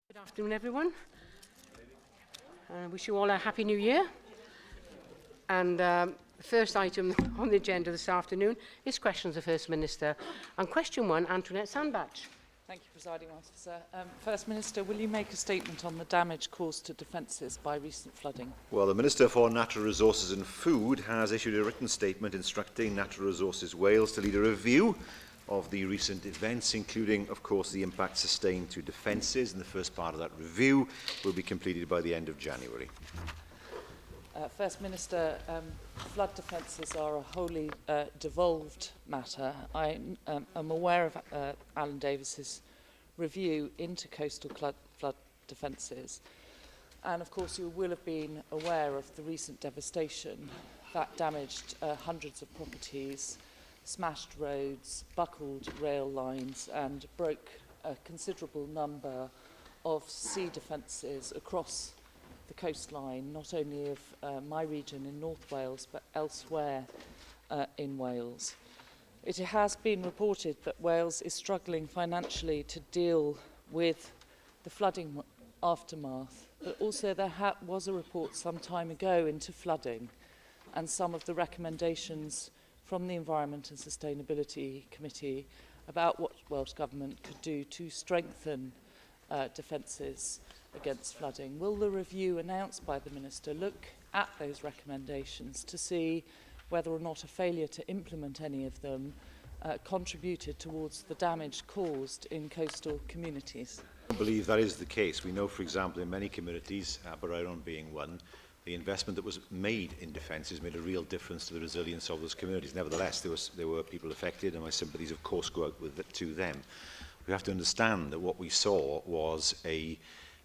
Good afternoon, everyone. I wish you all a happy new year. And the first item on the agenda this afternoon is questions of the First Minister. And question one, Antoinette Sandbach. Thank you, Presiding Officer. First Minister, will you make a statement on the damage caused to defences by recent flooding? Well, the Minister for Natural Resources and Food has issued a written statement instructing Natural Resources Wales to lead a review of the recent events, including, of course, the impact sustained to defences, and the first part of that review will be completed by the end of January. First Minister, flood defences are a wholly devolved matter. I am aware of Alan Davis's review into coastal flood defences, and of course you will have been aware of the recent devastation that damaged hundreds of properties, smashed roads, buckled rail lines and broke a considerable number of sea defences across the coastline, not only of my region in North Wales but elsewhere in Wales. It has been reported that Wales is struggling financially to deal with the flooding aftermath, but also there was a report some time ago into flooding and some of the recommendations from the Environment and Sustainability Committee about what Welsh Government could do to strengthen defences against flooding. Will the review announced by the Minister look at those recommendations to see whether or not a failure to implement any of them contributed towards the damage caused in coastal communities? I believe that is the case. We know, for example, in many communities, Abereiron being one, the investment that was made in defences made a real difference to the resilience of those communities. Nevertheless, there were people affected, and my sympathies, of course, go out to them. We have to understand that what we saw was a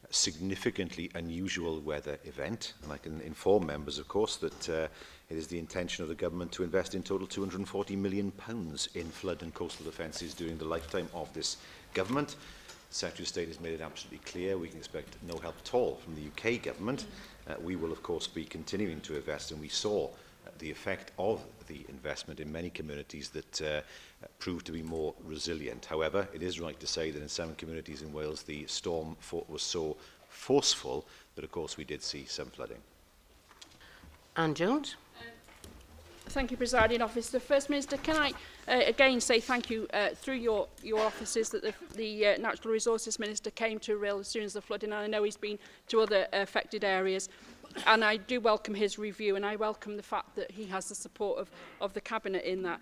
significantly unusual weather event, and I can inform members, of course, that it is the intention of the government to invest in total £240 million in flood and coastal defences during the lifetime of this government. The Secretary of State has made it absolutely clear we can expect no help at all from the UK government. We will, of course, be continuing to invest, and we saw the effect of the investment in many communities that proved to be more resilient. However, it is right to say that in some communities in Wales the storm was so forceful that, of course, we did see some flooding. Anne Jones. Thank you, Presiding Officer. First Minister, can I again say thank you through your offices that the Natural Resources Minister came to Rhyl as soon as the flooding, and I know he's been to other affected areas. And I do welcome his review, and I welcome the fact that he has the support of the Cabinet in that.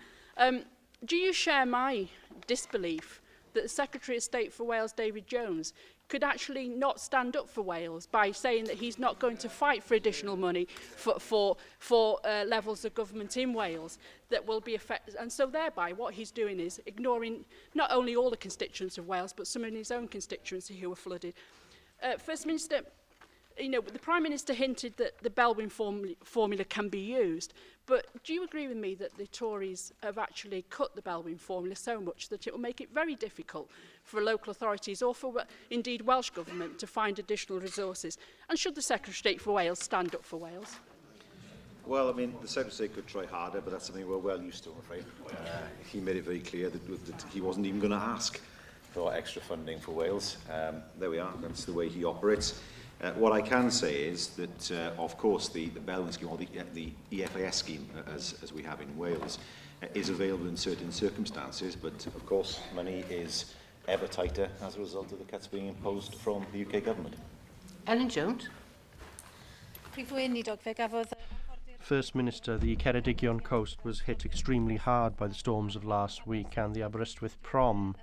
Do you share my disbelief that the Secretary of State for Wales, David Jones, could actually not stand up for Wales by saying that he's not going to fight for additional money for levels of government in Wales that will be affected? And so thereby what he's doing is ignoring not only all the constituents of Wales, but some of his own constituency who were flooded. First Minister, you know, the Prime Minister hinted that the Belwyn formula can be used, but do you agree with me that the Tories have actually cut the Belwyn formula so much that it will make it very difficult for local authorities or for indeed Welsh Government to find additional resources? And should the Secretary of State for Wales stand up for Wales? Well, I mean, the Secretary of State could try harder, but that's something we're well used to, I'm afraid. He made it very clear that he wasn't even going to ask for extra funding for Wales. There we are, that's the way he operates. What I can say is that, of course, the Belwyn scheme, or the EFIS scheme, as we have in Wales, is available in certain circumstances, but, of course, money is ever tighter as a result of the cuts being imposed from the UK government. Ellen Jones. Prif Weinidog, fe gafodd First Minister, the Ceredigion coast was hit extremely hard by the storms of last week, and the Aberystwyth Prom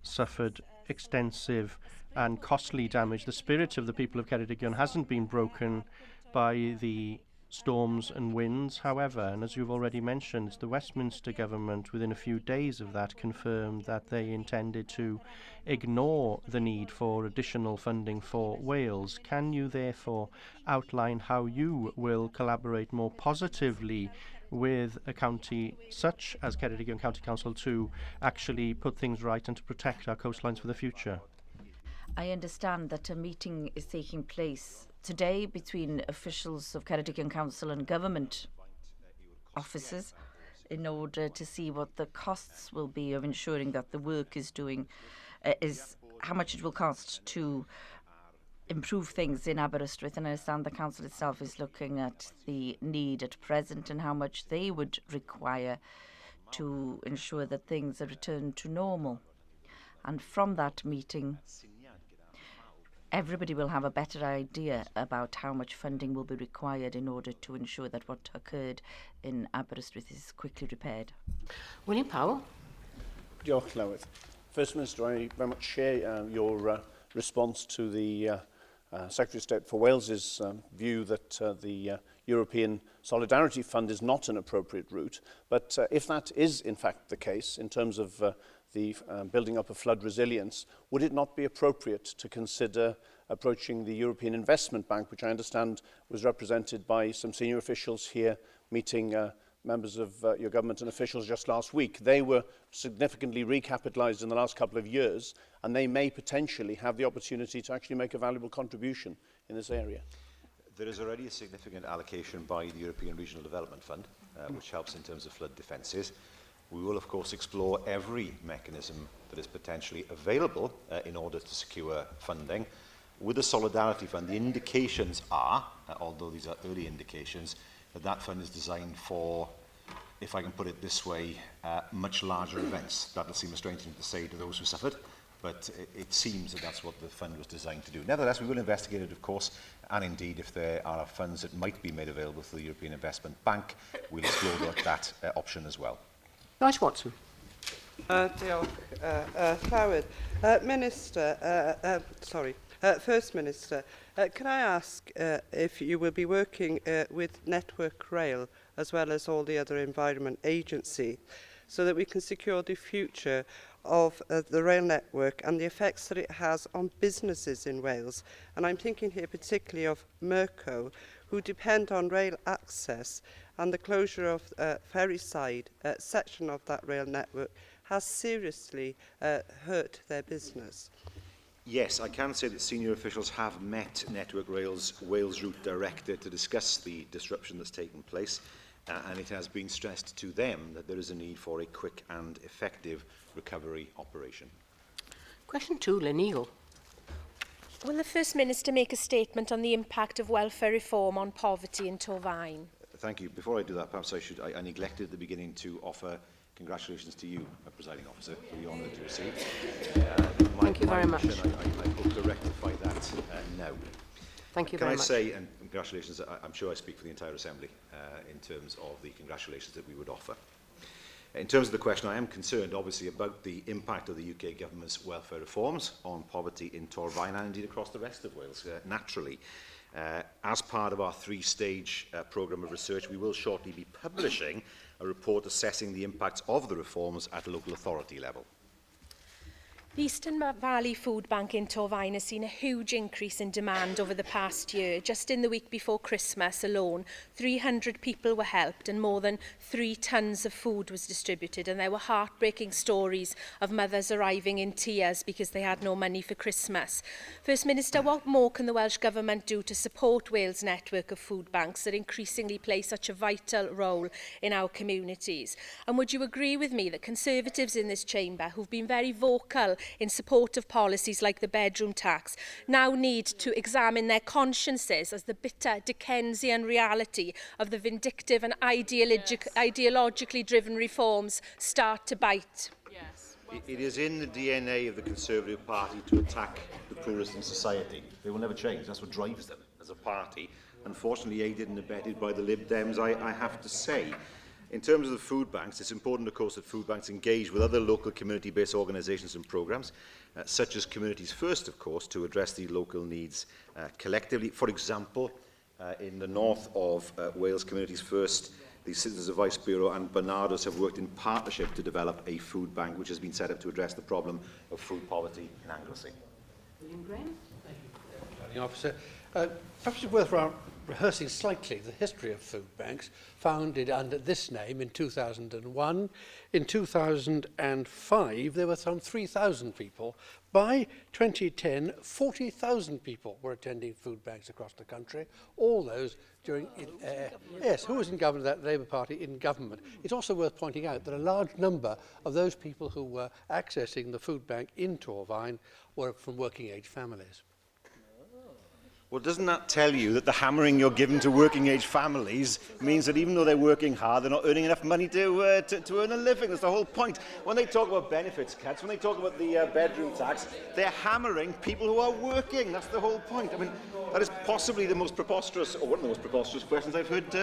suffered extensive and costly damage. The spirit of the people of Ceredigion hasn't been broken by the storms and winds, however, and as you've already mentioned, the Westminster government within a few days of that confirmed that they intended to ignore the need for additional funding for Wales. Can you therefore outline how you will collaborate more positively with a county such as Ceredigion County Council to actually put things right and to protect our coastlines for the future? I understand that a meeting is taking place today between officials of Ceredigion Council and government officers in order to see what the costs will be of ensuring that the work is doing, how much it will cost to improve things in Aberystwyth, and I understand the council itself is looking at the need at present and how much they would require to ensure that things are returned to normal. And from that meeting, everybody will have a better idea about how much funding will be required in order to ensure that what occurred in Aberystwyth is quickly repaired. William Powell. Diolch, Llywydd. First Minister, I very much share your response to the Secretary of State for Wales's view that the European Solidarity Fund is not an appropriate route. But if that is in fact the case, in terms of the building up of flood resilience, would it not be appropriate to consider approaching the European Investment Bank, which I understand was represented by some senior officials here meeting members of your government and officials just last week? They were significantly recapitalised in the last couple of years, and they may potentially have the opportunity to actually make a valuable contribution in this area. There is already a significant allocation by the European Regional Development Fund, which helps in terms of flood defences. We will, of course, explore every mechanism that is potentially available in order to secure funding. With the Solidarity Fund, the indications are, although these are early indications, that that fund is designed for, if I can put it this way, much larger events. That will seem a strange thing to say to those who suffered, but it seems that that's what the fund was designed to do. Nevertheless, we will investigate it, of course, and indeed, if there are funds that might be made available through the European Investment Bank, we'll explore that option as well. Nice Watson. Diolch, Llywyd. First Minister, can I ask if you will be working with Network Rail as well as all the other environment agencies so that we can secure the future of the rail network and the effects that it has on businesses in Wales? And I'm thinking here particularly of Merco, who depend on rail access, and the closure of Ferryside section of that rail network has seriously hurt their business. Yes, I can say that senior officials have met Network Rail's Wales Route Director to discuss the disruption that's taken place, and it has been stressed to them that there is a need for a quick and effective recovery operation. Question 2, Lynn Eagle. Will the First Minister make a statement on the impact of welfare reform on poverty in Torfaen? Thank you. Before I do that, perhaps I neglected at the beginning to offer congratulations to you, Presiding Officer, for the honour to receive. Thank you very much. I hope to rectify that now. Thank you very much. Can I say, and congratulations, I'm sure I speak for the entire Assembly in terms of the congratulations that we would offer. In terms of the question, I am concerned, obviously, about the impact of the UK Government's welfare reforms on poverty in Torfaen and indeed across the rest of Wales, naturally. As part of our three-stage programme of research, we will shortly be publishing a report assessing the impacts of the reforms at local authority level. The Eastern Valley Food Bank in Torfaen has seen a huge increase in demand over the past year. Just in the week before Christmas alone, 300 people were helped and more than 3 tons of food was distributed, and there were heartbreaking stories of mothers arriving in tears because they had no money for Christmas. First Minister, what more can the Welsh Government do to support Wales' network of food banks that increasingly play such a vital role in our communities? And would you agree with me that Conservatives in this chamber, who've been very vocal in support of policies like the bedroom tax, now need to examine their consciences as the bitter Dickensian reality of the vindictive and ideologically driven reforms start to bite? Yes. It is in the DNA of the Conservative Party to attack the poorest in society. They will never change. That's what drives them as a party. Unfortunately, aided and abetted by the Lib Dems, I have to say. In terms of the food banks, it's important, of course, that food banks engage with other local community-based organisations and programmes, such as Communities First, of course, to address the local needs collectively. For example, in the north of Wales, Communities First, the Citizens Advice Bureau and Barnardo's have worked in partnership to develop a food bank which has been set up to address the problem of food poverty in Anglesey. William Graham. Presiding Officer, perhaps it's worth rehearsing slightly the history of food banks, founded under this name in 2001. In 2005, there were some 3,000 people. By 2010, 40,000 people were attending food banks across the country, all those during... who was in government? That Labour Party in government. It's also worth pointing out that a large number of those people who were accessing the food bank in Torfaen were from working-age families. Well, doesn't that tell you that the hammering you're giving to working-age families means that even though they're working hard, they're not earning enough money to earn a living? That's the whole point. When they talk about benefits cuts, when they talk about the bedroom tax, they're hammering people who are working. That's the whole point. I mean, that is possibly the most preposterous, or one of the most preposterous questions I've heard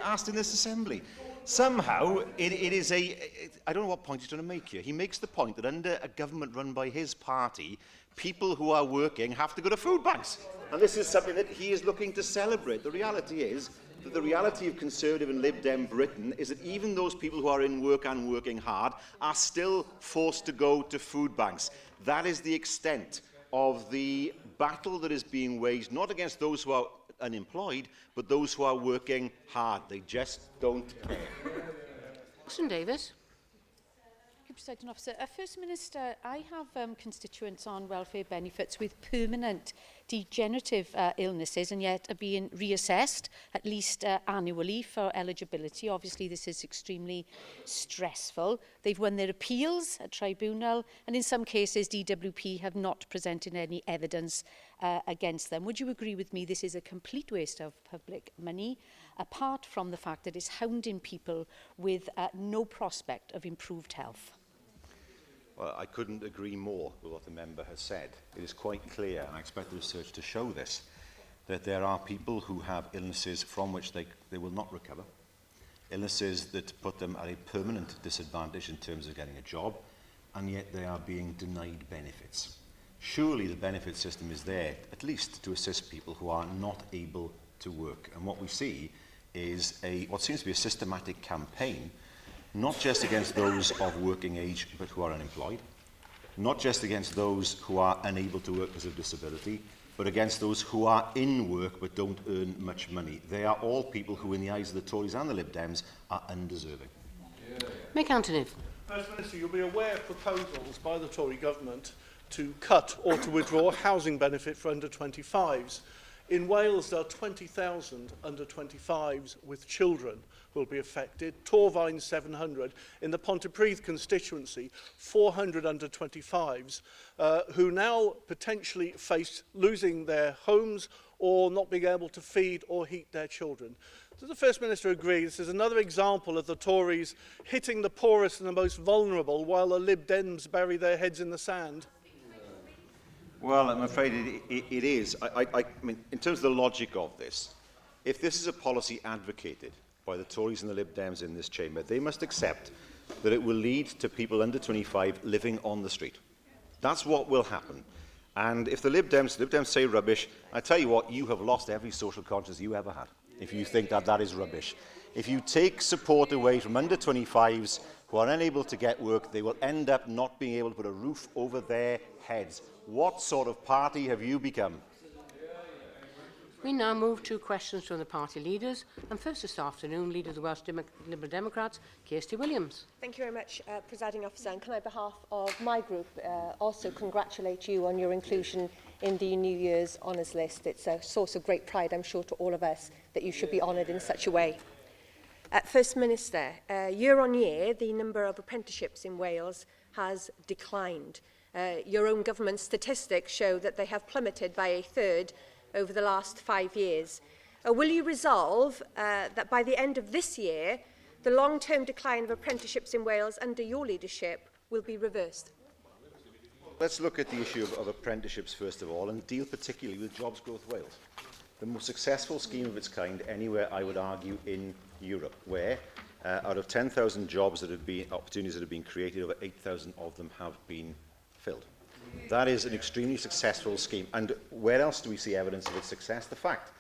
asked in this Assembly. Somehow, it is I don't know what point he's trying to make here. He makes the point that under a government run by his party, people who are working have to go to food banks. And this is something that he is looking to celebrate. The reality is that the reality of Conservative and Lib Dem Britain is that even those people who are in work and working hard are still forced to go to food banks. That is the extent of the battle that is being waged, not against those who are unemployed, but those who are working hard. They just don't care. Alison Davis. Presiding Officer. First Minister, I have constituents on welfare benefits with permanent degenerative illnesses and yet are being reassessed at least annually for eligibility. Obviously, this is extremely stressful. They've won their appeals at tribunal, and in some cases, DWP have not presented any evidence against them. Would you agree with me this is a complete waste of public money, apart from the fact that it's hounding people with no prospect of improved health? Well, I couldn't agree more with what the member has said. It is quite clear, and I expect the research to show this, that there are people who have illnesses from which they will not recover, illnesses that put them at a permanent disadvantage in terms of getting a job, and yet they are being denied benefits. Surely the benefit system is there, at least to assist people who are not able to work. And what we see is what seems to be a systematic campaign, not just against those of working age but who are unemployed, not just against those who are unable to work because of disability, but against those who are in work but don't earn much money. They are all people who, in the eyes of the Tories and the Lib Dems, are undeserving. Mick Anthony. First Minister, you'll be aware of proposals by the Tory government to cut or to withdraw housing benefit for under-25s. In Wales, there are 20,000 under-25s with children will be affected. Torfaen 700. In the Pontypridd constituency, 400 under-25s who now potentially face losing their homes or not being able to feed or heat their children. Does the First Minister agree this is another example of the Tories hitting the poorest and the most vulnerable while the Lib Dems bury their heads in the sand? Well, I'm afraid it is. I mean, in terms of the logic of this, if this is a policy advocated by the Tories and the Lib Dems in this chamber, they must accept that it will lead to people under 25 living on the street. That's what will happen. And if the Lib Dems say rubbish, I tell you what, you have lost every social conscience you ever had, if you think that that is rubbish. If you take support away from under 25s who are unable to get work, they will end up not being able to put a roof over their heads. What sort of party have you become? We now move to questions from the party leaders. And first this afternoon, Leader of the Welsh Liberal Democrats, Kirsty Williams. Thank you very much, Presiding Officer. And can I, on behalf of my group, also congratulate you on your inclusion in the New Year's Honours List. It's a source of great pride, I'm sure, to all of us that you should be honoured in such a way. First Minister, year on year, the number of apprenticeships in Wales has declined. Your own government statistics show that they have plummeted by a third over the last 5 years. Will you resolve that by the end of this year, the long-term decline of apprenticeships in Wales under your leadership will be reversed? Let's look at the issue of apprenticeships first of all and deal particularly with Jobs Growth Wales. The most successful scheme of its kind anywhere, I would argue, in Europe, where out of 10,000 jobs that have been, opportunities that have been created, over 8,000 of them have been filled. That is an extremely successful scheme. And where else do we see evidence of its success? The fact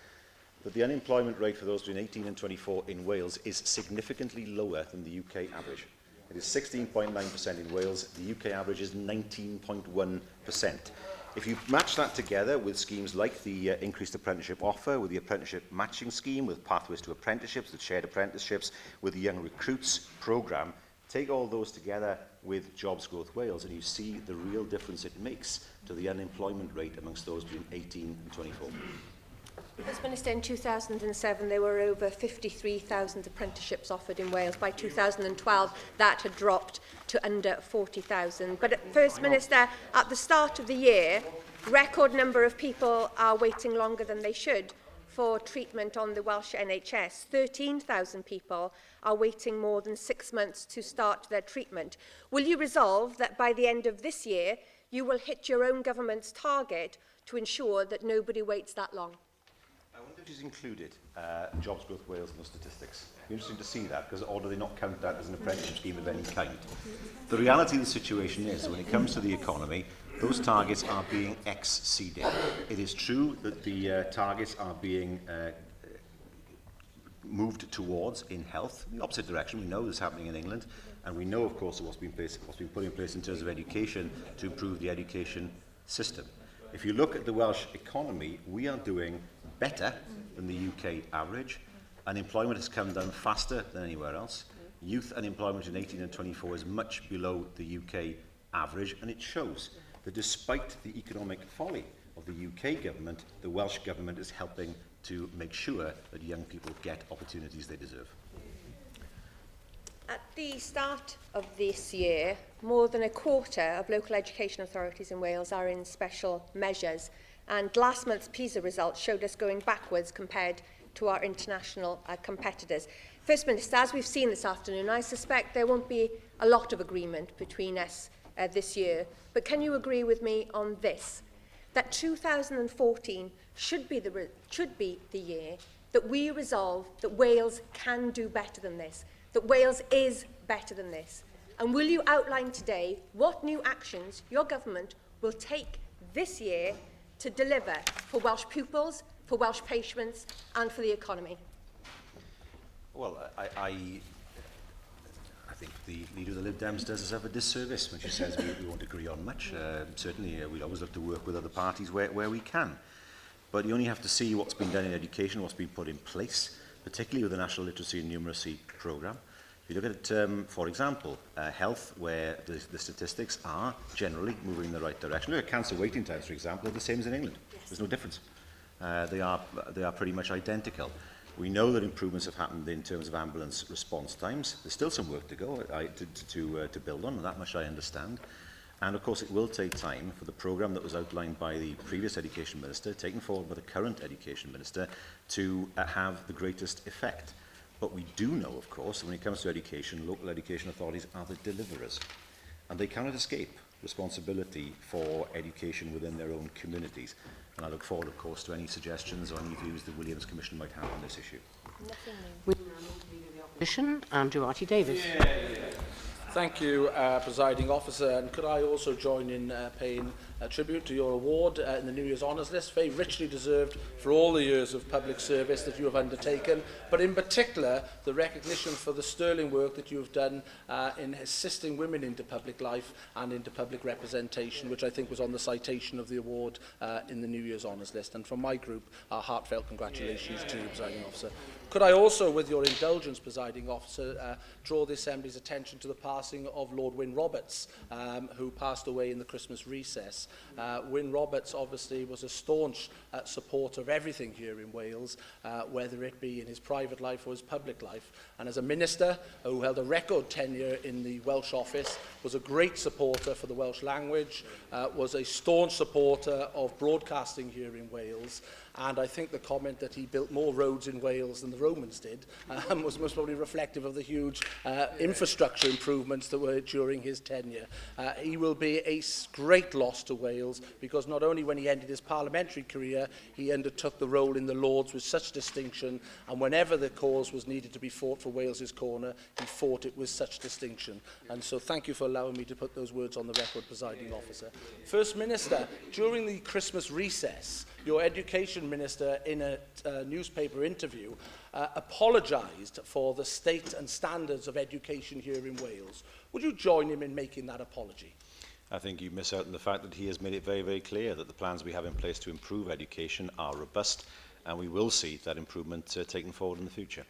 that the unemployment rate for those between 18 and 24 in Wales is significantly lower than the UK average. It is 16.9% in Wales. The UK average is 19.1%. If you match that together with schemes like the increased apprenticeship offer, with the apprenticeship matching scheme, with pathways to apprenticeships, with shared apprenticeships, with the Young Recruits programme, take all those together with Jobs Growth Wales and you see the real difference it makes to the unemployment rate amongst those between 18 and 24. First Minister, in 2007 there were over 53,000 apprenticeships offered in Wales. By 2012 that had dropped to under 40,000. But First Minister, at the start of the year Record number of people are waiting longer than they should for treatment on the Welsh NHS. 13,000 people are waiting more than 6 months to start their treatment. Will you resolve that by the end of this year, you will hit your own government's target to ensure that nobody waits that long? I wonder if she's included Jobs Growth Wales in the statistics. It'd be interesting to see that, because or do they not count that as an apprenticeship scheme of any kind? The reality of the situation is that when it comes to the economy, those targets are being exceeded. It is true that the targets are being moved towards in health, in the opposite direction. We know this is happening in England, and we know, of course, what's been put in place in terms of education to improve the education system. If you look at the Welsh economy, we are doing better than the UK average. Unemployment has come down faster than anywhere else. Youth unemployment in 18 and 24 is much below the UK average, and it shows that despite the economic folly of the UK government, the Welsh government is helping to make sure that young people get opportunities they deserve. At the start of this year, more than a quarter of local education authorities in Wales are in special measures, and last month's PISA results showed us going backwards compared to our international competitors. First Minister, as we've seen this afternoon, I suspect there won't be a lot of agreement between us this year, but can you agree with me on this, that 2014 should be the year that we resolve that Wales can do better than this, that Wales is better than this? And will you outline today what new actions your government will take this year to deliver for Welsh pupils, for Welsh patients and for the economy? Well, I think the leader of the Lib Dems does herself a disservice when she says we won't agree on much. Certainly, we'd always look to work with other parties where we can. But you only have to see what's been done in education, what's been put in place, particularly with the National Literacy and Numeracy programme. If you look at it, for example, health, where the statistics are generally moving in the right direction. Look at cancer waiting times, for example, are the same as in England. Yes. There's no difference. They are pretty much identical. We know that improvements have happened in terms of ambulance response times. There's still some work to go to build on, and that much I understand. And of course, it will take time for the programme that was outlined by the previous Education Minister, taken forward by the current Education Minister, to have the greatest effect. But we do know, of course, that when it comes to education, local education authorities are the deliverers. And they cannot escape responsibility for education within their own communities. And I look forward, of course, to any suggestions or any views the Williams Commission might have on this issue. We now move to Leader of the Opposition, Andrew Archie-Davies. Thank you, Presiding Officer. And could I also join in paying tribute to your award in the New Year's Honours List, very richly deserved for all the years of public service that you have undertaken, but in particular the recognition for the sterling work that you have done in assisting women into public life and into public representation, which I think was on the citation of the award in the New Year's Honours List. And from my group, our heartfelt congratulations to you, Presiding Officer. Could I also, with your indulgence, Presiding Officer, draw the Assembly's attention to the passing of Lord Wyn Roberts, who passed away in the Christmas recess. Wyn Roberts obviously was a staunch supporter of everything here in Wales, whether it be in his private life or his public life. And as a minister who held a record tenure in the Welsh office, was a great supporter for the Welsh language, was a staunch supporter of broadcasting here in Wales. And I think the comment that he built more roads in Wales than the Romans did was most probably reflective of the huge infrastructure improvements that were during his tenure. He will be a great loss to Wales, because not only when he ended his parliamentary career, he undertook the role in the Lords with such distinction, and whenever the cause was needed to be fought for Wales's corner, he fought it with such distinction. And so thank you for allowing me to put those words on the record, Presiding Officer. First Minister, during the Christmas recess, your Education Minister, in a newspaper interview, apologised for the state and standards of education here in Wales. Would you join him in making that apology? I think you miss out on the fact that he has made it very, very clear that the plans we have in place to improve education are robust, and we will see that improvement taken forward in the future.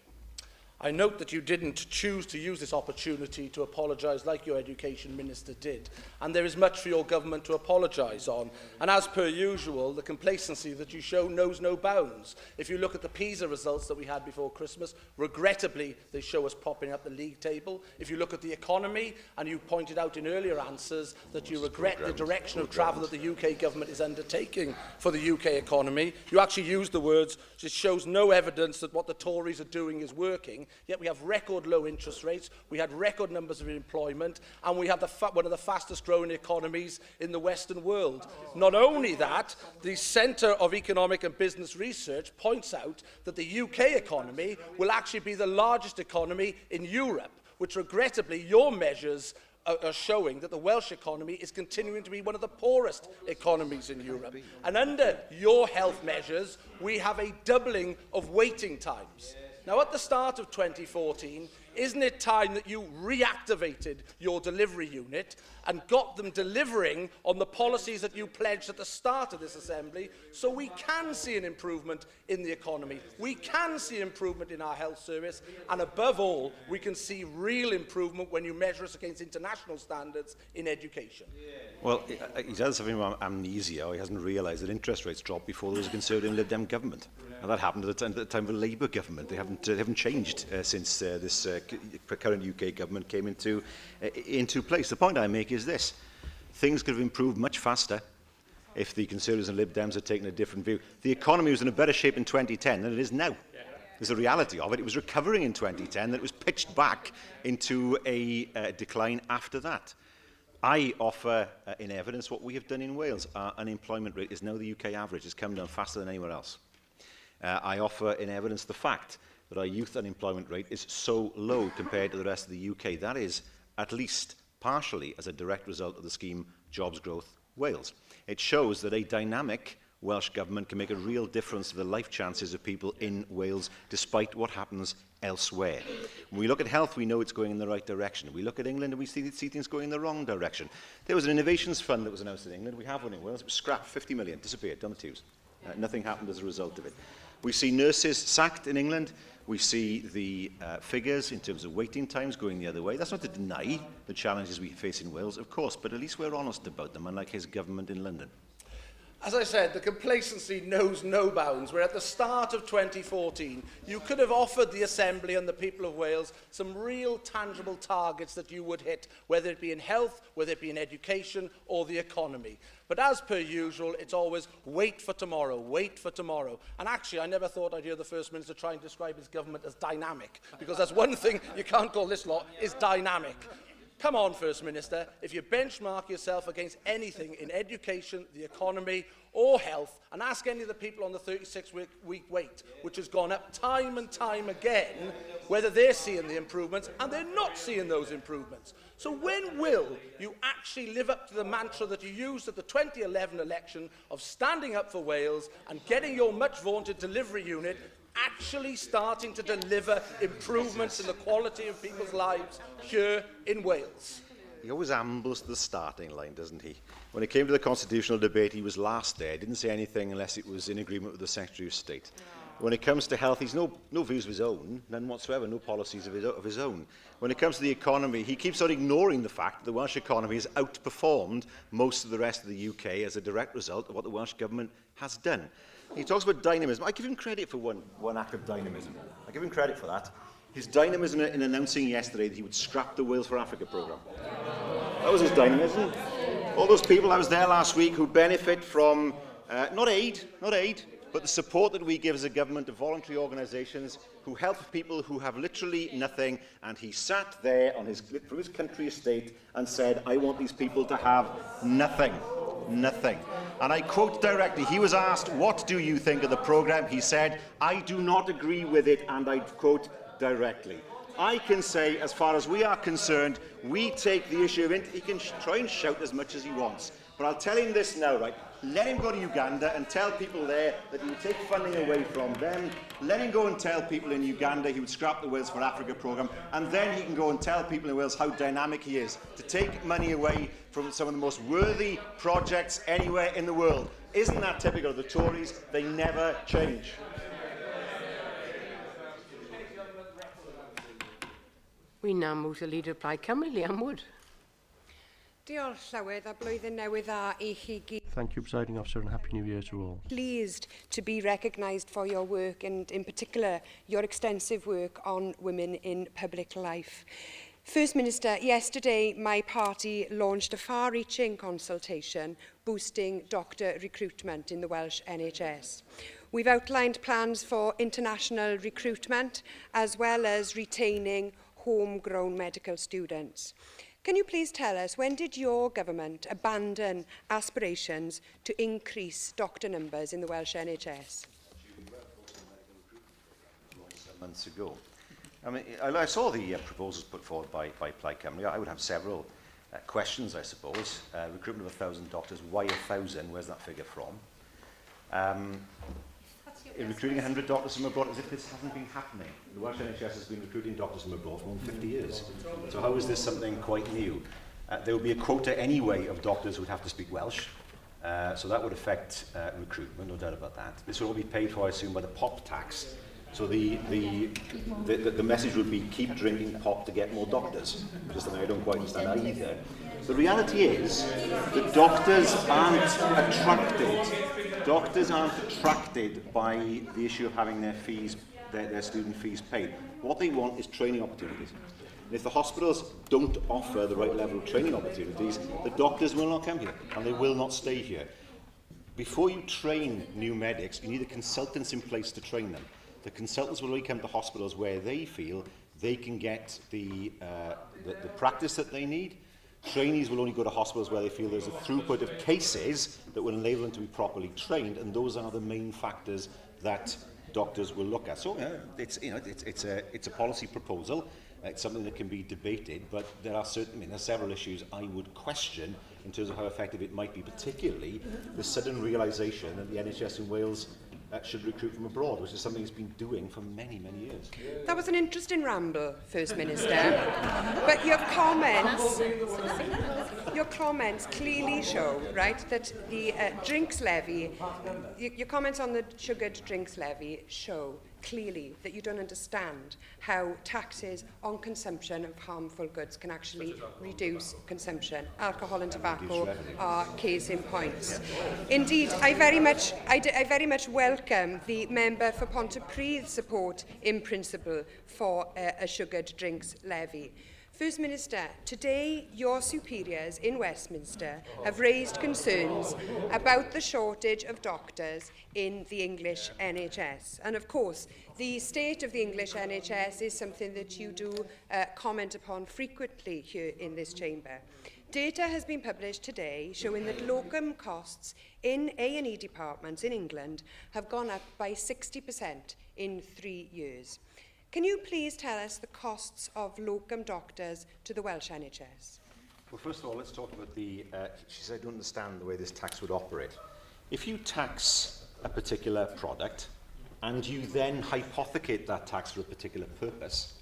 I note that you didn't choose to use this opportunity to apologise like your Education Minister did, and there is much for your government to apologise on. And as per usual, the complacency that you show knows no bounds. If you look at the PISA results that we had before Christmas, regrettably, they show us propping up the league table. If you look at the economy, and you pointed out in earlier answers that you regret the direction of travel that the UK government is undertaking for the UK economy, you actually used the words, it shows no evidence that what the Tories are doing is working. Yet we have record low interest rates, we had record numbers of employment, and we have one of the fastest growing economies in the Western world. Not only that, the Centre of Economic and Business Research points out that the UK economy will actually be the largest economy in Europe, which regrettably your measures are showing that the Welsh economy is continuing to be one of the poorest economies in Europe. And under your health measures, we have a doubling of waiting times. Now, at the start of 2014, isn't it time that you reactivated your delivery unit and got them delivering on the policies that you pledged at the start of this Assembly, so we can see an improvement in the economy, we can see improvement in our health service, and above all, we can see real improvement when you measure us against international standards in education? Well, he does have amnesia, or he hasn't realised that interest rates dropped before there was a Conservative and Lib Dem government. And that happened at the time of the Labour government. They haven't changed since this current UK government came into place. The point I make is this. Things could have improved much faster if the Conservatives and Lib Dems had taken a different view. The economy was in a better shape in 2010 than it is now. There's a reality of it. It was recovering in 2010, then it was pitched back into a decline after that. I offer in evidence what we have done in Wales. Our unemployment rate is now the UK average. It's come down faster than anywhere else. I offer in evidence the fact that our youth unemployment rate is so low compared to the rest of the UK. That is, at least partially, as a direct result of the scheme Jobs Growth Wales. It shows that a dynamic Welsh Government can make a real difference to the life chances of people in Wales, despite what happens elsewhere. When we look at health, we know it's going in the right direction. We look at England and we see things going in the wrong direction. There was an innovations fund that was announced in England. We have one in Wales. It was scrapped, 50 million, disappeared, down the tubes. Nothing happened as a result of it. We see nurses sacked in England. We see the figures in terms of waiting times going the other way. That's not to deny the challenges we face in Wales, of course, but at least we're honest about them, unlike his government in London. As I said, the complacency knows no bounds, where at the start of 2014, you could have offered the Assembly and the people of Wales some real tangible targets that you would hit, whether it be in health, whether it be in education or the economy. But as per usual, it's always wait for tomorrow, wait for tomorrow. And actually, I never thought I'd hear the First Minister try and describe his government as dynamic, because that's one thing you can't call this lot, is dynamic. Come on, First Minister, if you benchmark yourself against anything in education, the economy or health, and ask any of the people on the 36-week wait, which has gone up time and time again, whether they're seeing the improvements, and they're not seeing those improvements. So when will you actually live up to the mantra that you used at the 2011 election of standing up for Wales and getting your much-vaunted delivery unit actually starting to deliver improvements in the quality of people's lives here in Wales? He always ambles to the starting line, doesn't he? When it came to the constitutional debate, he was last there. Didn't say anything unless it was in agreement with the Secretary of State. When it comes to health, he's no views of his own, none whatsoever, no policies of his own. When it comes to the economy, he keeps on ignoring the fact that the Welsh economy has outperformed most of the rest of the UK as a direct result of what the Welsh Government has done. He talks about dynamism. I give him credit for one act of dynamism. I give him credit for that. His dynamism in announcing yesterday that he would scrap the Wales for Africa programme. That was his dynamism. All those people, I was there last week, who benefit from not aid, but the support that we give as a government to voluntary organisations who help people who have literally nothing. And he sat there from his country estate and said, I want these people to have nothing. Nothing. And I quote directly, he was asked, what do you think of the programme? He said, I do not agree with it, and I quote directly. I can say, as far as we are concerned, we take the issue of he can try and shout as much as he wants. But I'll tell him this now, right? Let him go to Uganda and tell people there that he would take funding away from them. Let him go and tell people in Uganda he would scrap the Wales for Africa programme. And then he can go and tell people in Wales how dynamic he is to take money away from some of the most worthy projects anywhere in the world. Isn't that typical of the Tories? They never change. We now move to the Leader of Plaid Cymru, Liam Wood. Diolch llawer, a blwyddyn newydd dda I chi gyd. Thank you, Presiding Officer, and Happy New Year to all. Pleased to be recognised for your work and in particular your extensive work on women in public life. First Minister, yesterday my party launched a far-reaching consultation boosting doctor recruitment in the Welsh NHS. We've outlined plans for international recruitment as well as retaining homegrown medical students. Can you please tell us, when did your government abandon aspirations to increase doctor numbers in the Welsh NHS? Months ago. I mean, I saw the proposals put forward by Plaid Cymru. I would have several questions, I suppose. Recruitment of 1,000 doctors, why 1,000? Where's that figure from? In recruiting 100 doctors from abroad, as if this hasn't been happening. The Welsh NHS has been recruiting doctors from abroad for more than 50 years. So how is this something quite new? There will be a quota anyway of doctors who would have to speak Welsh. So that would affect recruitment, no doubt about that. This will all be paid for, I assume, by the pop tax. So the message would be keep drinking pop to get more doctors, which is something I don't quite understand either. The reality is that doctors aren't attracted by the issue of having their fees, their student fees paid. What they want is training opportunities. And if the hospitals don't offer the right level of training opportunities, the doctors will not come here and they will not stay here. Before you train new medics, you need the consultants in place to train them. The consultants will only come to hospitals where they feel they can get the practice that they need. Trainees will only go to hospitals where they feel there's a throughput of cases that will enable them to be properly trained, and those are the main factors that doctors will look at. So it's a policy proposal. It's something that can be debated, but there are several issues I would question in terms of how effective it might be, particularly the sudden realisation that the NHS in Wales should recruit from abroad, which is something it's been doing for many, many years. That was an interesting ramble, First Minister. But your comments clearly show, right, that the drinks levy, your comments on the sugared drinks levy show clearly that you don't understand how taxes on consumption of harmful goods can actually reduce consumption. Alcohol and tobacco are case in point. Indeed, I very much welcome the member for Pontypridd's support in principle for a sugared drinks levy. First Minister, today your superiors in Westminster have raised concerns about the shortage of doctors in the English NHS. And of course, the state of the English NHS is something that you do comment upon frequently here in this chamber. Data has been published today showing that locum costs in A&E departments in England have gone up by 60% in 3 years. Can you please tell us the costs of locum doctors to the Welsh NHS? Well, first of all, let's talk about she said, I don't understand the way this tax would operate. If you tax a particular product and you then hypothecate that tax for a particular purpose,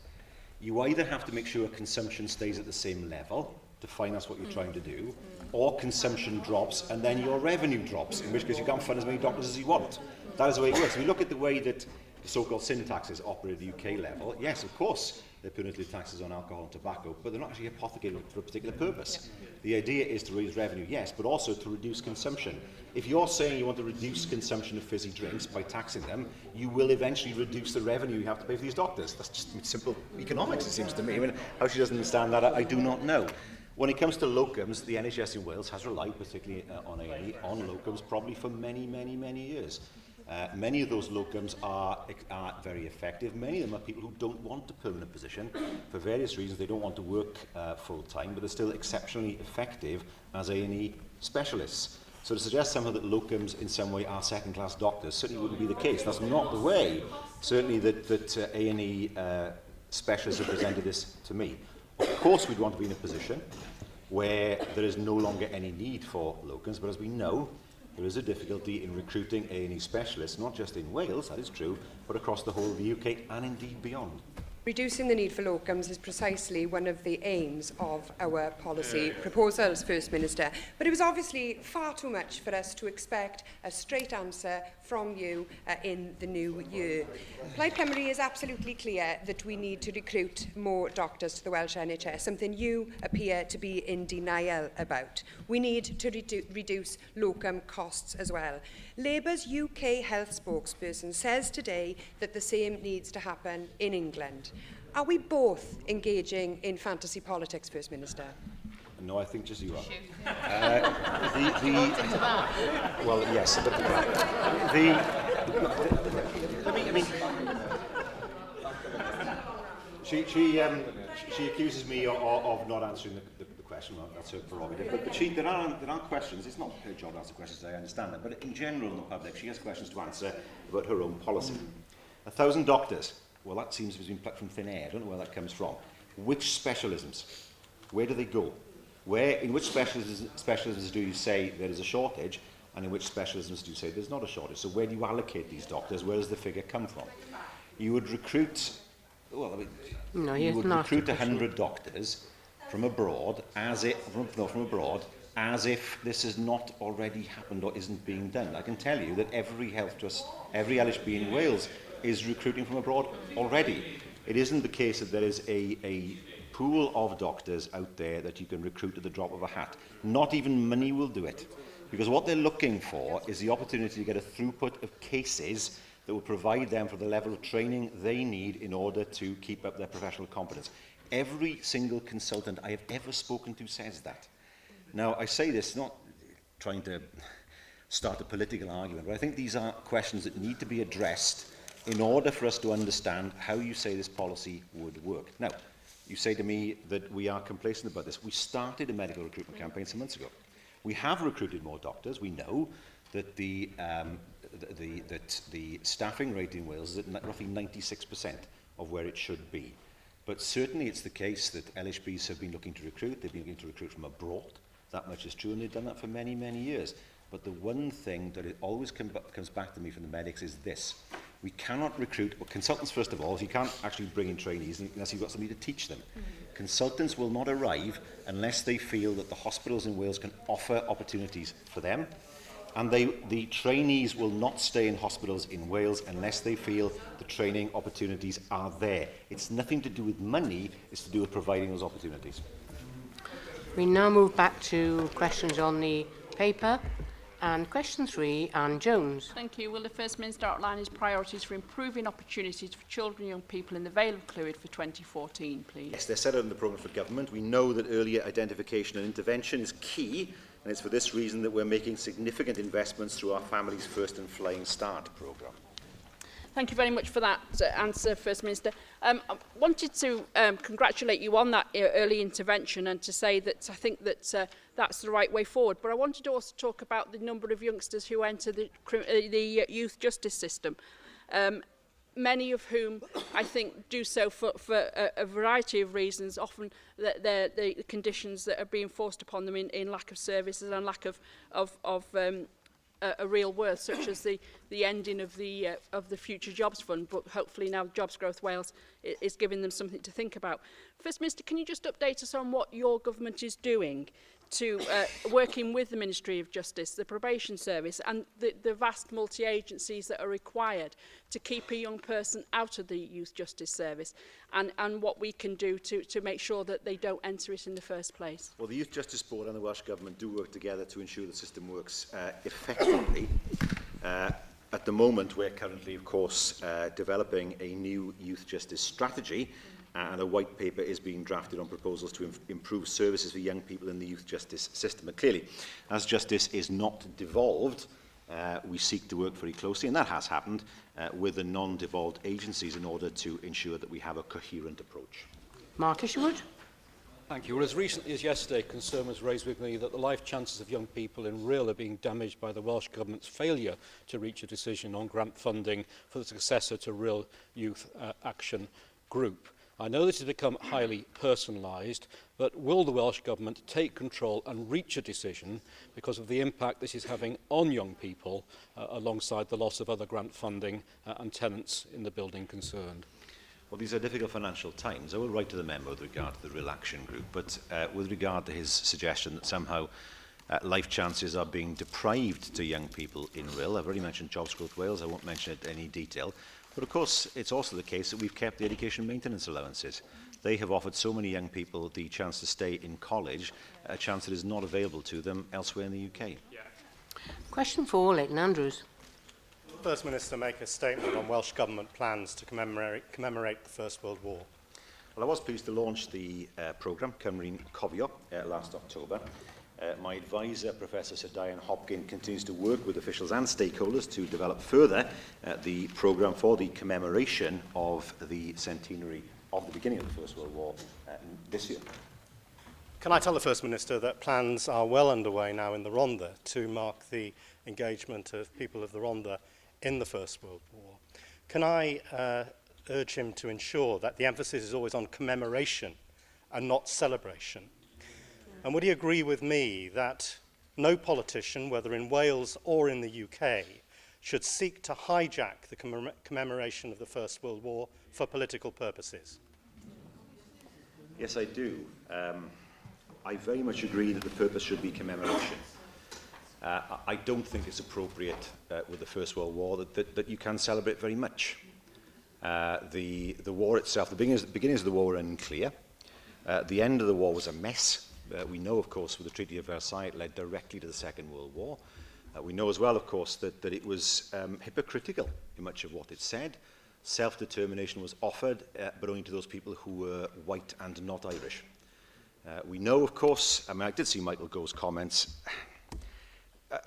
you either have to make sure consumption stays at the same level to finance what you're trying to do, or consumption drops and then your revenue drops, in which case you can't fund as many doctors as you want. That is the way it works. If you look at the way that the so-called sin taxes operate at the UK level, yes, of course, they're punitive taxes on alcohol and tobacco, but they're not actually hypothecated for a particular purpose. The idea is to raise revenue, yes, but also to reduce consumption. If you're saying you want to reduce consumption of fizzy drinks by taxing them, you will eventually reduce the revenue you have to pay for these doctors. That's just simple economics, it seems to me. I mean, how she doesn't understand that, I do not know. When it comes to locums, the NHS in Wales has relied, particularly on A&E, on locums probably for many, many, many years. Many of those locums are very effective. Many of them are people who don't want a permanent position for various reasons. They don't want to work full-time, but they're still exceptionally effective as A&E specialists. So to suggest somehow that locums in some way are second-class doctors certainly wouldn't be the case. That's not the way, certainly, that A&E specialists have presented this to me. Of course, we'd want to be in a position where there is no longer any need for locums, but as we know, there is a difficulty in recruiting A&E specialists, not just in Wales, that is true, but across the whole of the UK and indeed beyond. Reducing the need for locums is precisely one of the aims of our policy proposals, First Minister. But it was obviously far too much for us to expect a straight answer from you in the new year. Plaid Cymru is absolutely clear that we need to recruit more doctors to the Welsh NHS, something you appear to be in denial about. We need to reduce locum costs as well. Labour's UK health spokesperson says today that the same needs to happen in England. Are we both engaging in fantasy politics, First Minister? No, I think just you are. Well, yes, but she accuses me of not answering the question. That's her prerogative. But there are questions. It's not her job to answer questions, I understand that. But in general, in the public, she has questions to answer about her own policy. 1,000 doctors. Well, that seems to have been plucked from thin air. I don't know where that comes from. Which specialisms? Where do they go? In which specialisms do you say there is a shortage, and in which specialisms do you say there's not a shortage? So where do you allocate these doctors? Where does the figure come from? You would recruit, well, I mean, no, you would recruit 100 doctors from abroad, as if this has not already happened or isn't being done. I can tell you that every health trust, every LHB in Wales is recruiting from abroad already. It isn't the case that there is a pool of doctors out there that you can recruit at the drop of a hat. Not even money will do it. Because what they're looking for is the opportunity to get a throughput of cases that will provide them for the level of training they need in order to keep up their professional competence. Every single consultant I have ever spoken to says that. Now, I say this not trying to start a political argument, but I think these are questions that need to be addressed in order for us to understand how you say this policy would work. Now, you say to me that we are complacent about this. We started a medical recruitment campaign some months ago. We have recruited more doctors. We know that the staffing rate in Wales is at roughly 96% of where it should be. But certainly it's the case that LHBs have been looking to recruit. They've been looking to recruit from abroad. That much is true, and they've done that for many, many years. But the one thing that it always comes back to me from the medics is this. We cannot recruit, well, consultants first of all, you can't actually bring in trainees unless you've got somebody to teach them. Consultants will not arrive unless they feel that the hospitals in Wales can offer opportunities for them. And the trainees will not stay in hospitals in Wales unless they feel the training opportunities are there. It's nothing to do with money, it's to do with providing those opportunities. We now move back to questions on the paper. And question 3, Anne Jones. Thank you. Will the First Minister outline his priorities for improving opportunities for children and young people in the Vale of Clwyd for 2014, please? Yes, they're set out in the programme for government. We know that earlier identification and intervention is key, and it's for this reason that we're making significant investments through our Families First and Flying Start programme. Thank you very much for that answer, First Minister. I wanted to congratulate you on that early intervention and to say that I think that that's the right way forward. But I wanted to also talk about the number of youngsters who enter the youth justice system. Many of whom I think do so for a variety of reasons, often the conditions that are being forced upon them in lack of services and lack of a real worth, such as the ending of the Future Jobs Fund, but hopefully now Jobs Growth Wales is giving them something to think about. First Minister, can you just update us on what your government is doing to working with the Ministry of Justice, the Probation Service and the vast multi-agencies that are required to keep a young person out of the Youth Justice Service and what we can do to make sure that they don't enter it in the first place? Well, the Youth Justice Board and the Welsh Government do work together to ensure the system works effectively. At the moment, we're currently, of course, developing a new youth justice strategy, and a white paper is being drafted on proposals to improve services for young people in the youth justice system. But clearly, as justice is not devolved, we seek to work very closely, and that has happened, with the non-devolved agencies in order to ensure that we have a coherent approach. Mark Isherwood. Thank you. Well, as recently as yesterday, concern was raised with me that the life chances of young people in Rhyl are being damaged by the Welsh Government's failure to reach a decision on grant funding for the successor to Rhyl Youth Action Group. I know this has become highly personalised, but will the Welsh Government take control and reach a decision because of the impact this is having on young people alongside the loss of other grant funding and tenants in the building concerned? Well, these are difficult financial times. I will write to the member with regard to the Real Action Group, but with regard to his suggestion that somehow life chances are being deprived to young people in Real, I've already mentioned Jobs Growth Wales, I won't mention it in any detail, but of course it's also the case that we've kept the education maintenance allowances. They have offered so many young people the chance to stay in college, a chance that is not available to them elsewhere in the UK. Question for Leighton Andrews. First Minister make a statement on Welsh Government plans to commemorate the First World War. Well, I was pleased to launch the programme, Cymru'n Cofio, last October. My advisor, Professor Sir Diane Hopkin, continues to work with officials and stakeholders to develop further the programme for the commemoration of the centenary of the beginning of the First World War this year. Can I tell the First Minister that plans are well underway now in the Rhondda to mark the engagement of people of the Rhondda in the First World War? Can I urge him to ensure that the emphasis is always on commemoration and not celebration? And would he agree with me that no politician, whether in Wales or in the UK, should seek to hijack the commemoration of the First World War for political purposes? Yes, I do. I very much agree that the purpose should be commemoration. I don't think it's appropriate with the First World War that you can celebrate very much. The war itself, the beginnings of the war were unclear. The end of the war was a mess. We know, of course, with the Treaty of Versailles, it led directly to the Second World War. We know as well, of course, that it was hypocritical in much of what it said. Self-determination was offered, but only to those people who were white and not Irish. We know, of course, I did see Michael Gove's comments.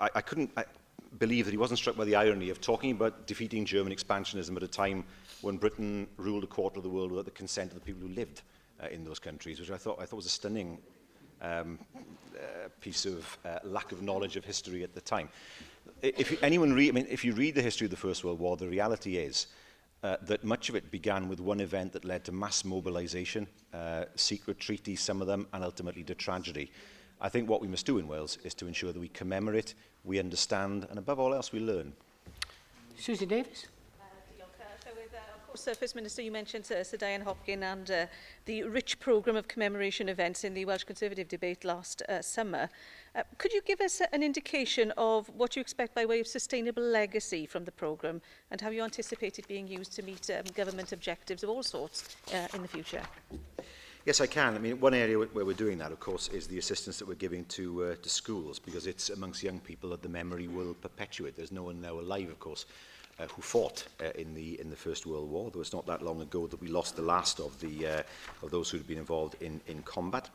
I couldn't believe that he wasn't struck by the irony of talking about defeating German expansionism at a time when Britain ruled a quarter of the world without the consent of the people who lived in those countries, which I thought was a stunning piece of lack of knowledge of history at the time. If you read the history of the First World War, the reality is that much of it began with one event that led to mass mobilization, secret treaties, some of them, and ultimately to tragedy. I think what we must do in Wales is to ensure that we commemorate, we understand, and above all else, we learn. Susie Davis. Of course, First Minister, you mentioned Sir Diane Hopkin and the rich programme of commemoration events in the Welsh Conservative debate last summer. Could you give us an indication of what you expect by way of sustainable legacy from the programme and how you anticipate it being used to meet government objectives of all sorts in the future? Yes, I can. One area where we're doing that, of course, is the assistance that we're giving to schools, because it's amongst young people that the memory will perpetuate. There's no one now alive, of course, who fought in the First World War, though it's not that long ago that we lost the last of those who had been involved in combat.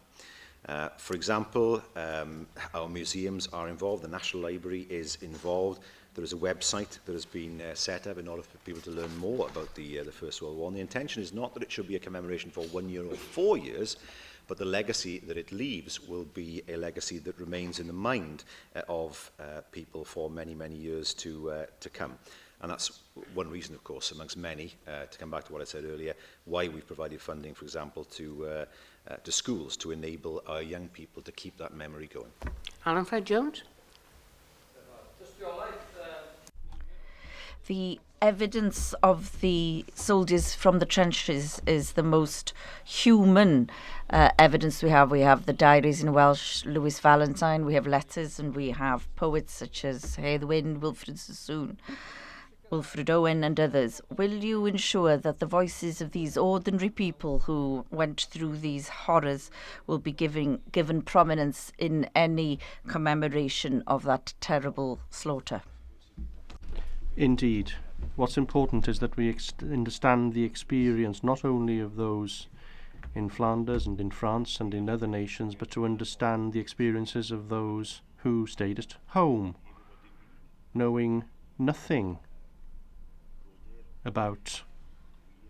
For example, our museums are involved, the National Library is involved. There is a website that has been set up in order for people to learn more about the First World War. And the intention is not that it should be a commemoration for 1 year or 4 years, but the legacy that it leaves will be a legacy that remains in the mind of people for many, many years to come. And that's one reason, of course, amongst many, to come back to what I said earlier, why we've provided funding, for example, to schools to enable our young people to keep that memory going. Alan Fred Jones. The evidence of the soldiers from the trenches is the most human evidence we have. We have the diaries in Welsh, Lewis Valentine, we have letters, and we have poets such as Heddwyn, Wilfred Sassoon, Wilfred Owen and others. Will you ensure that the voices of these ordinary people who went through these horrors will be given prominence in any commemoration of that terrible slaughter? Indeed. What's important is that we understand the experience not only of those in Flanders and in France and in other nations, but to understand the experiences of those who stayed at home, knowing nothing about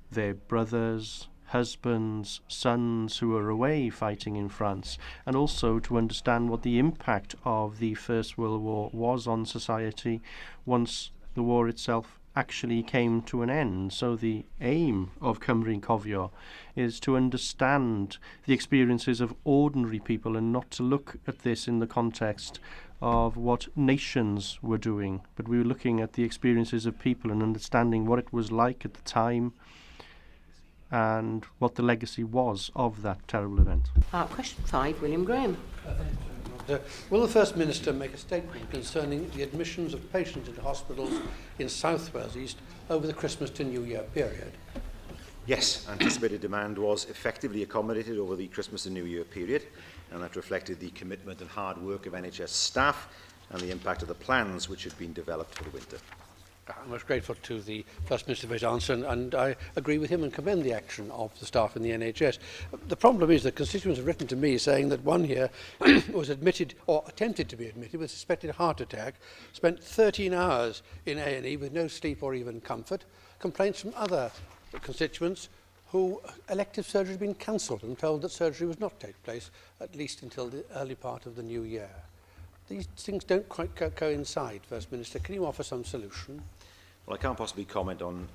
their brothers, husbands, sons who were away fighting in France, and also to understand what the impact of the First World War was on society once the war itself actually came to an end. So the aim of Cymru'n Cofio is to understand the experiences of ordinary people and not to look at this in the context of what nations were doing, but we were looking at the experiences of people and understanding what it was like at the time and what the legacy was of that terrible event. Question 5, William Graham. Will the First Minister make a statement concerning the admissions of patients into hospitals in South Wales East over the Christmas to New Year period? Yes, anticipated demand was effectively accommodated over the Christmas and New Year period, and that reflected the commitment and hard work of NHS staff and the impact of the plans which had been developed for the winter. I'm most grateful to the First Minister for his answer, and I agree with him and commend the action of the staff in the NHS. The problem is that constituents have written to me saying that one here was admitted or attempted to be admitted with suspected heart attack, spent 13 hours in A&E with no sleep or even comfort. Complaints from other constituents who elective surgery had been cancelled and told that surgery was not take place at least until the early part of the new year. These things don't quite coincide, First Minister. Can you offer some solution? Well, I can't possibly comment on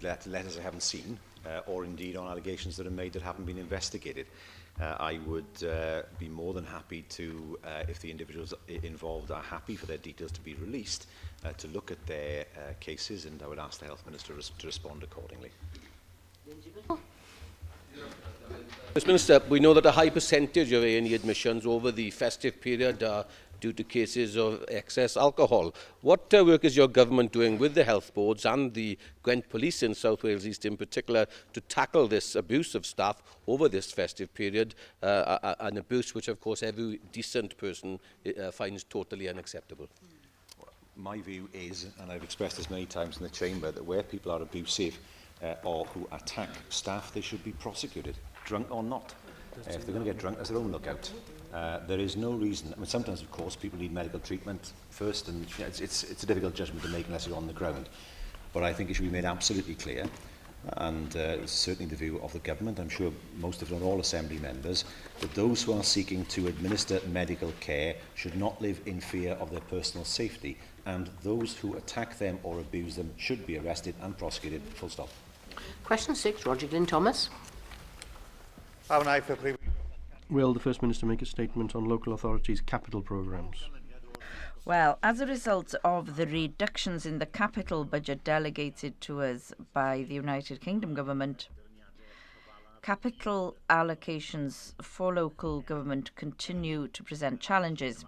letters I haven't seen or indeed on allegations that are made that haven't been investigated. I would be more than happy to, if the individuals involved are happy for their details to be released, to look at their cases, and I would ask the Health Minister to respond accordingly. Mr Minister, we know that a high percentage of A&E admissions over the festive period are due to cases of excess alcohol. What work is your government doing with the health boards and the Gwent Police in South Wales East in particular to tackle this abuse of staff over this festive period, an abuse which of course every decent person finds totally unacceptable? My view is, and I've expressed this many times in the Chamber, that where people are abusive or who attack staff, they should be prosecuted, drunk or not. If they're going to get drunk, that's their own lookout. There is no reason. I mean, sometimes, of course, people need medical treatment first, and you know, it's a difficult judgment to make unless you're on the ground. But I think it should be made absolutely clear, and it's certainly the view of the government, I'm sure most, if not all, Assembly members, that those who are seeking to administer medical care should not live in fear of their personal safety, and those who attack them or abuse them should be arrested and prosecuted, full stop. Question 6, Roger Glyn Thomas. Will the First Minister make a statement on local authorities' capital programmes? Well, as a result of the reductions in the capital budget delegated to us by the United Kingdom government, capital allocations for local government continue to present challenges.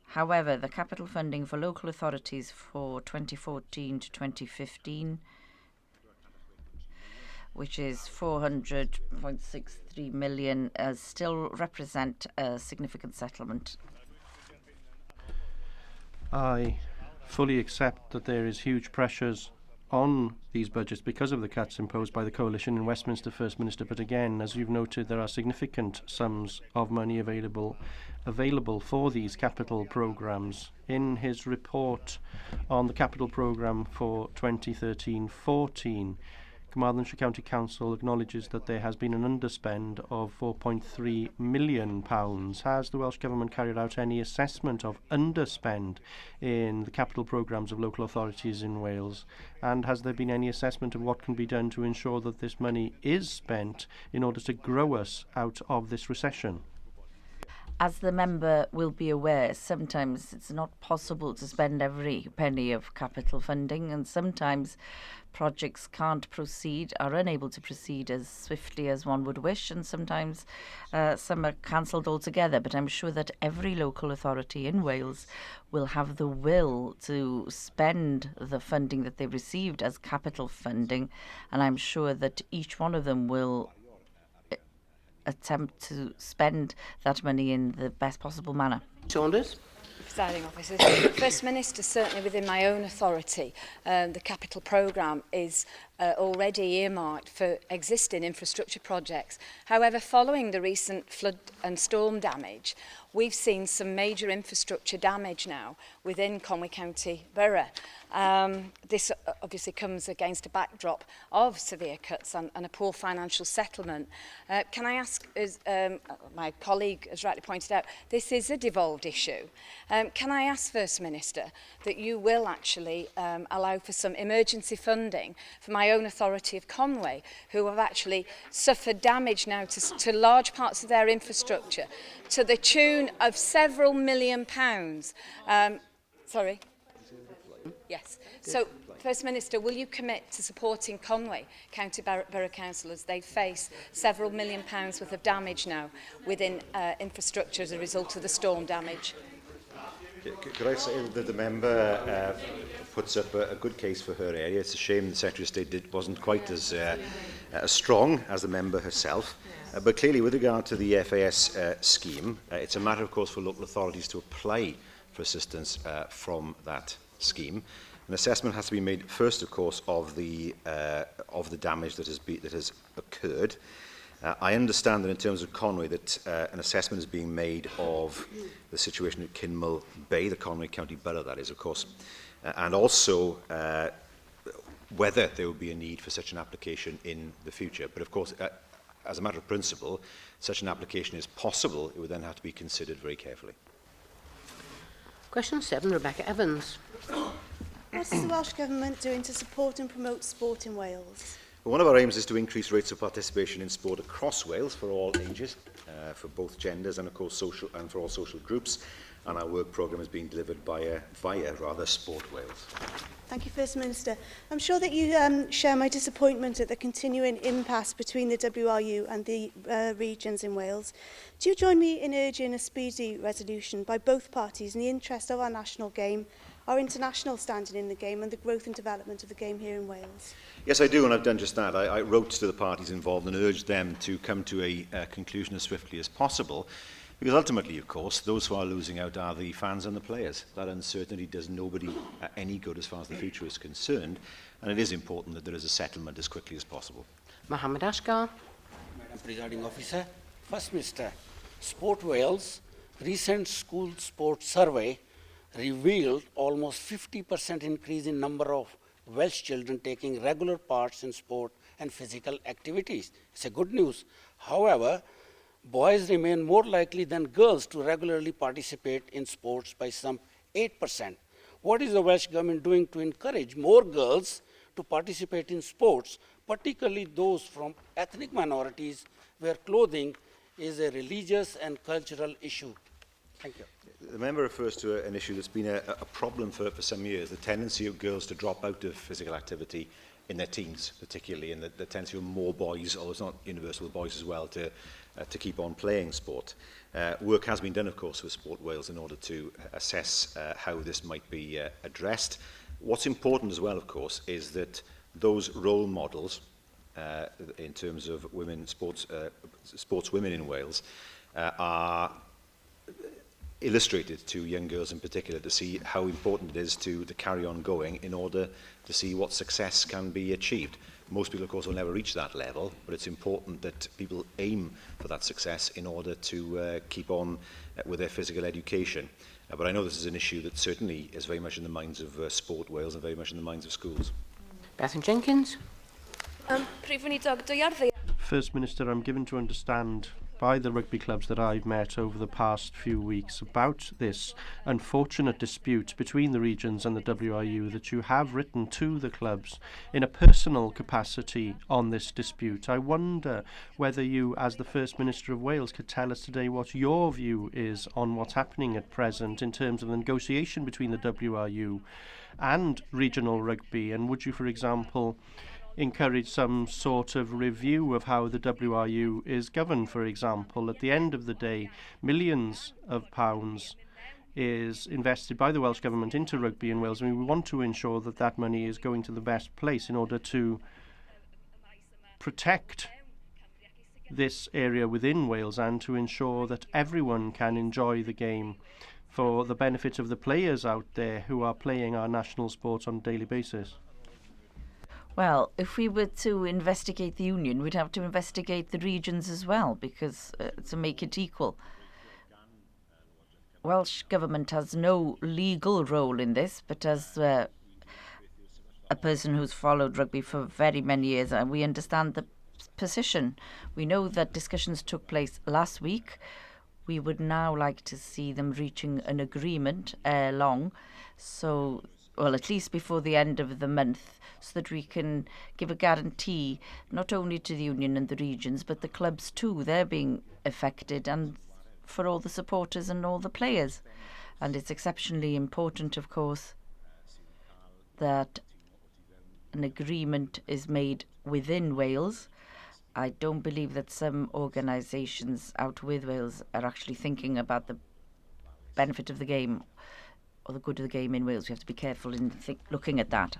However, the capital funding for local authorities for 2014 to 2015, which is 400.63 million, still represent a significant settlement. I fully accept that there is huge pressures on these budgets because of the cuts imposed by the coalition in Westminster, First Minister, but again, as you've noted, there are significant sums of money available for these capital programmes. In his report on the capital programme for 2013-14, Carmarthenshire County Council acknowledges that there has been an underspend of £4.3 million. Has the Welsh Government carried out any assessment of underspend in the capital programmes of local authorities in Wales? And has there been any assessment of what can be done to ensure that this money is spent in order to grow us out of this recession? As the member will be aware, sometimes it's not possible to spend every penny of capital funding, and sometimes projects can't proceed, are unable to proceed as swiftly as one would wish, and sometimes some are cancelled altogether. But I'm sure that every local authority in Wales will have the will to spend the funding that they received as capital funding, and I'm sure that each one of them will attempt to spend that money in the best possible manner. Saunders. Presiding officers, First Minister, certainly within my own authority, the capital programme is already earmarked for existing infrastructure projects. However, following the recent flood and storm damage, we've seen some major infrastructure damage now within Conwy County Borough. This obviously comes against a backdrop of severe cuts and a poor financial settlement. Can I ask, as my colleague has rightly pointed out, this is a devolved issue. Can I ask, First Minister, that you will actually allow for some emergency funding for my own authority of Conwy, who have actually suffered damage now to large parts of their infrastructure, to the tune of several £1 million. Sorry? Yes. So First Minister, will you commit to supporting Conwy County Borough Council as they face several £1 million worth of damage now within infrastructure as a result of the storm damage? Could I say that the member puts up a good case for her area? It's a shame the Secretary of State wasn't quite as strong as the member herself. But clearly, with regard to the FAS scheme, it's a matter, of course, for local authorities to apply for assistance from that scheme. An assessment has to be made first, of course, of the damage that has occurred. I understand that in terms of Conwy, that an assessment is being made of the situation at Kinmel Bay, the Conwy County Borough, that is, of course, and also whether there would be a need for such an application in the future. But, of course, as a matter of principle, such an application is possible. It would then have to be considered very carefully. Question 7, Rebecca Evans. What is the Welsh Government doing to support and promote sport in Wales? Well, one of our aims is to increase rates of participation in sport across Wales for all ages, for both genders and, of course, for all social groups. And our work programme is being delivered via Sport Wales. Thank you, First Minister. I'm sure that you share my disappointment at the continuing impasse between the WRU and the regions in Wales. Do you join me in urging a speedy resolution by both parties in the interest of our national game, our international standing in the game and the growth and development of the game here in Wales? Yes, I do, and I've done just that. I wrote to the parties involved and urged them to come to a conclusion as swiftly as possible, because ultimately, of course, those who are losing out are the fans and the players. That uncertainty does nobody any good as far as the future is concerned, and it is important that there is a settlement as quickly as possible. Mohammed Ashgar. Madam Presiding Officer, First Minister, Sport Wales' recent school sports survey revealed almost 50% increase in number of Welsh children taking regular parts in sport and physical activities. It's a good news. However, boys remain more likely than girls to regularly participate in sports by some 8%. What is the Welsh Government doing to encourage more girls to participate in sports, particularly those from ethnic minorities where clothing is a religious and cultural issue? Thank you. The member refers to an issue that's been a problem for some years, the tendency of girls to drop out of physical activity in their teens, particularly, and the tendency of more boys, although it's not universal with boys as well, to keep on playing sport. Work has been done, of course, with Sport Wales in order to assess how this might be addressed. What's important as well, of course, is that those role models in terms of sportswomen in Wales are illustrated to young girls in particular to see how important it is to carry on going in order to see what success can be achieved. Most people, of course, will never reach that level, but it's important that people aim for that success in order to keep on with their physical education. But I know this is an issue that certainly is very much in the minds of Sport Wales and very much in the minds of schools. Bethan Jenkins. Prif Weinidog, dwi ar ddeall. First Minister, I'm given to understand by the rugby clubs that I've met over the past few weeks about this unfortunate dispute between the regions and the WRU that you have written to the clubs in a personal capacity on this dispute. I wonder whether you, as the First Minister of Wales, could tell us today what your view is on what's happening at present in terms of the negotiation between the WRU and regional rugby, and would you, for example, encourage some sort of review of how the WRU is governed, for example. At the end of the day, millions of pounds is invested by the Welsh Government into rugby in Wales, and we want to ensure that that money is going to the best place in order to protect this area within Wales and to ensure that everyone can enjoy the game for the benefit of the players out there who are playing our national sport on a daily basis. Well, if we were to investigate the union, we'd have to investigate the regions as well, because to make it equal. Welsh Government has no legal role in this, but as a person who's followed rugby for very many years, we understand the position. We know that discussions took place last week. We would now like to see them reaching an agreement long, so, well, at least before the end of the month, so that we can give a guarantee not only to the union and the regions, but the clubs too. They're being affected, and for all the supporters and all the players. And it's exceptionally important, of course, that an agreement is made within Wales. I don't believe that some organisations out with Wales are actually thinking about the benefit of the game or the good of the game in Wales. We have to be careful in looking at that.